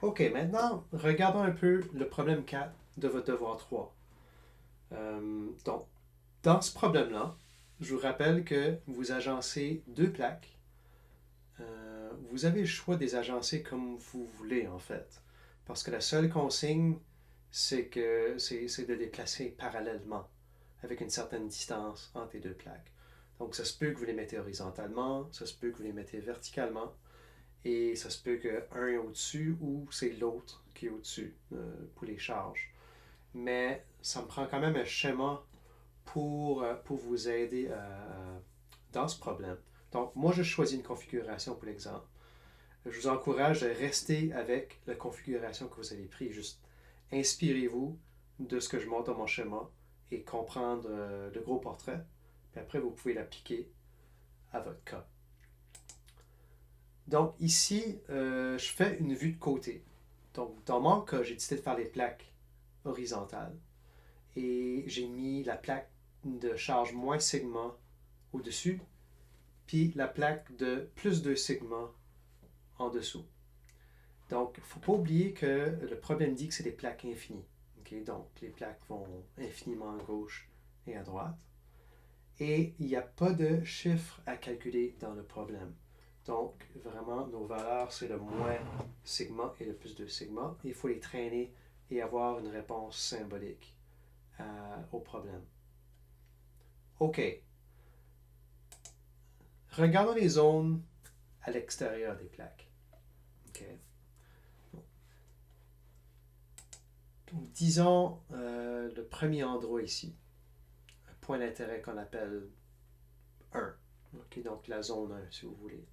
OK, maintenant, regardons un peu le problème 4 de votre devoir 3. Donc, dans ce problème-là, je vous rappelle que vous agencez deux plaques. Vous avez le choix de les agencer comme vous voulez, en fait. Parce que la seule consigne, c'est de les placer parallèlement, avec une certaine distance entre les deux plaques. Donc, ça se peut que vous les mettez horizontalement, ça se peut que vous les mettez verticalement, et ça se peut qu'un est au-dessus ou c'est l'autre qui est au-dessus pour les charges. Mais ça me prend quand même un schéma pour vous aider dans ce problème. Donc, moi, je choisis une configuration pour l'exemple. Je vous encourage à rester avec la configuration que vous avez prise. Juste inspirez-vous de ce que je montre dans mon schéma et comprendre le gros portrait. Puis après, vous pouvez l'appliquer à votre cas. Donc ici, je fais une vue de côté. Donc dans mon cas, j'ai décidé de faire les plaques horizontales et j'ai mis la plaque de charge moins sigma au-dessus, puis la plaque de plus 2 sigma en dessous. Donc, il ne faut pas oublier que le problème dit que c'est des plaques infinies. Okay? Donc, les plaques vont infiniment à gauche et à droite. Et il n'y a pas de chiffre à calculer dans le problème. Donc, vraiment, nos valeurs, c'est le moins sigma et le plus 2 sigma. Il faut les traîner et avoir une réponse symbolique au problème. OK. Regardons les zones à l'extérieur des plaques. OK. Donc, disons le premier endroit ici, un point d'intérêt qu'on appelle 1. OK, donc la zone 1, si vous voulez.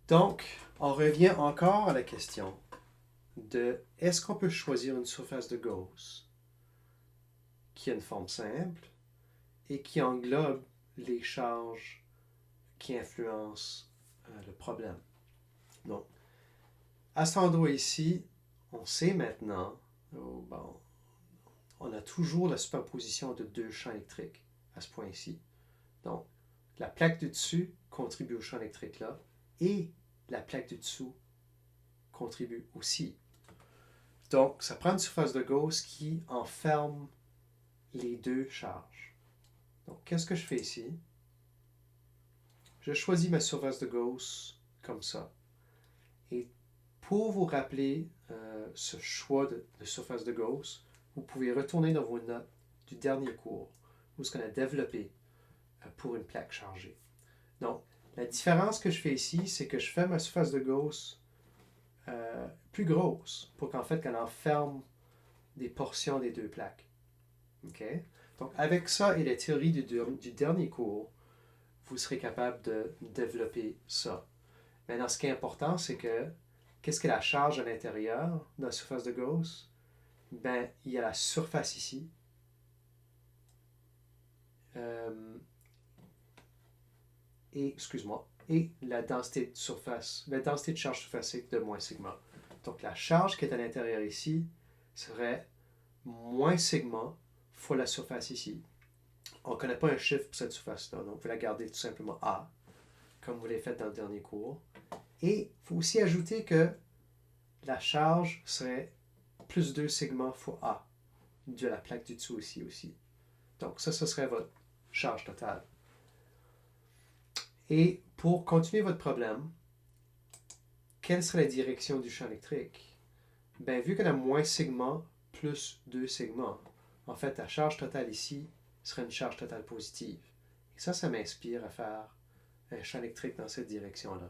Donc, on revient encore à la question de est-ce qu'on peut choisir une surface de Gauss qui a une forme simple et qui englobe les charges qui influencent le problème. Donc, à cet endroit ici, on sait maintenant, bon, on a toujours la superposition de deux champs électriques à ce point ici. Donc, la plaque du dessus contribue au champ électrique là et la plaque du dessous contribue aussi. Donc, ça prend une surface de Gauss qui enferme les deux charges. Donc, qu'est-ce que je fais ici? Je choisis ma surface de Gauss comme ça. Et pour vous rappeler ce choix de surface de Gauss, vous pouvez retourner dans vos notes du dernier cours où ce qu'on a développé pour une plaque chargée. Donc, la différence que je fais ici, c'est que je fais ma surface de Gauss plus grosse pour qu'en fait, qu'elle enferme des portions des deux plaques. OK? Donc, avec ça et la théorie du dernier cours, vous serez capable de développer ça. Maintenant, ce qui est important, c'est que qu'est-ce que la charge à l'intérieur de la surface de Gauss? Ben, il y a la surface ici. Et la densité de surface, la densité de charge surfacique de moins sigma. Donc, la charge qui est à l'intérieur ici serait moins sigma fois la surface ici. On ne connaît pas un chiffre pour cette surface-là, donc vous la gardez tout simplement A, comme vous l'avez fait dans le dernier cours. Et il faut aussi ajouter que la charge serait plus 2 sigma fois A de la plaque du dessous ici aussi. Donc ça, ce serait votre charge totale. Et pour continuer votre problème, quelle serait la direction du champ électrique? Ben, vu qu'on a moins sigma plus 2 sigma, en fait, la charge totale ici serait une charge totale positive. Et ça m'inspire à faire un champ électrique dans cette direction-là.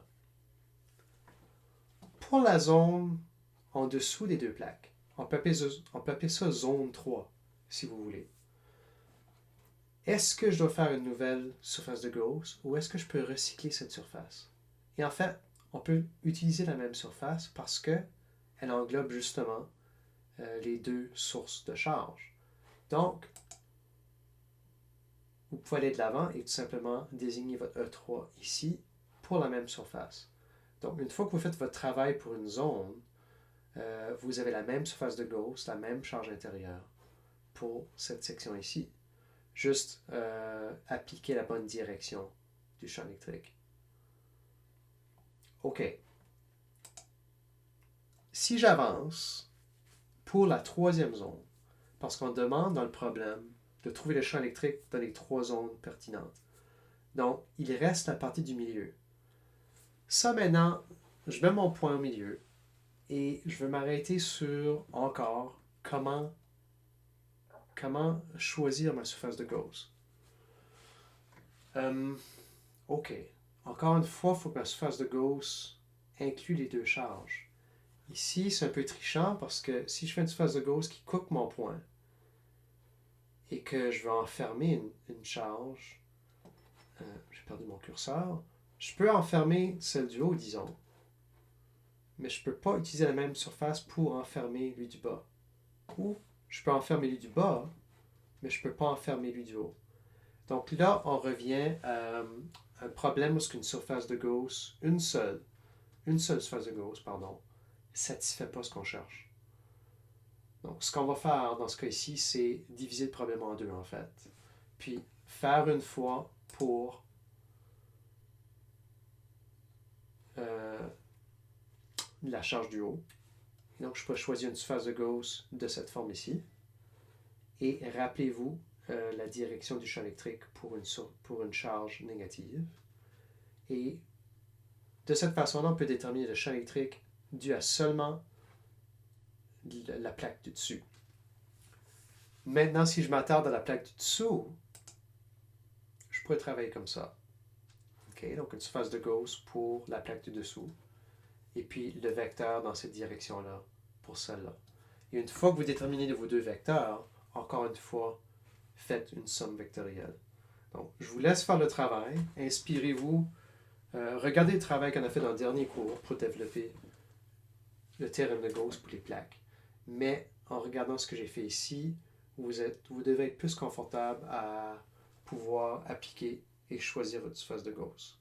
Pour la zone en dessous des deux plaques, on peut appeler ça zone 3, si vous voulez. Est-ce que je dois faire une nouvelle surface de Gauss ou est-ce que je peux recycler cette surface? Et en fait, on peut utiliser la même surface parce qu'elle englobe justement les deux sources de charge. Donc, vous pouvez aller de l'avant et tout simplement désigner votre E3 ici pour la même surface. Donc, une fois que vous faites votre travail pour une zone, vous avez la même surface de Gauss, la même charge intérieure pour cette section ici. Juste appliquer la bonne direction du champ électrique. OK. Si j'avance pour la troisième zone, parce qu'on demande dans le problème de trouver le champ électrique dans les trois zones pertinentes. Donc, il reste la partie du milieu. Ça, maintenant, je mets mon point au milieu et je veux m'arrêter sur, encore, comment choisir ma surface de Gauss. OK. Encore une fois, il faut que ma surface de Gauss inclue les deux charges. Ici, c'est un peu trichant parce que si je fais une surface de Gauss qui coupe mon point et que je veux enfermer une charge, j'ai perdu mon curseur, je peux enfermer celle du haut, disons, mais je ne peux pas utiliser la même surface pour enfermer lui du bas. Ou je peux enfermer lui du bas, mais je ne peux pas enfermer lui du haut. Donc là, on revient à un problème où une surface de Gauss, une seule surface de Gauss, pardon, ne satisfait pas ce qu'on cherche. Donc, ce qu'on va faire dans ce cas ici, c'est diviser le problème en deux, en fait. Puis, faire une fois pour la charge du haut. Donc, je peux choisir une surface de Gauss de cette forme ici. Et rappelez-vous la direction du champ électrique pour une charge négative. Et de cette façon-là, on peut déterminer le champ électrique dû à seulement la plaque du dessus. Maintenant, si je m'attarde à la plaque du dessous, je pourrais travailler comme ça. Okay, donc une surface de Gauss pour la plaque du dessous. Et puis le vecteur dans cette direction-là pour celle-là. Et une fois que vous déterminez vos deux vecteurs, encore une fois, faites une somme vectorielle. Donc, je vous laisse faire le travail. Inspirez-vous. Regardez le travail qu'on a fait dans le dernier cours pour développer le théorème de Gauss pour les plaques. Mais en regardant ce que j'ai fait ici, vous devez être plus confortable à pouvoir appliquer et choisir votre surface de Gauss.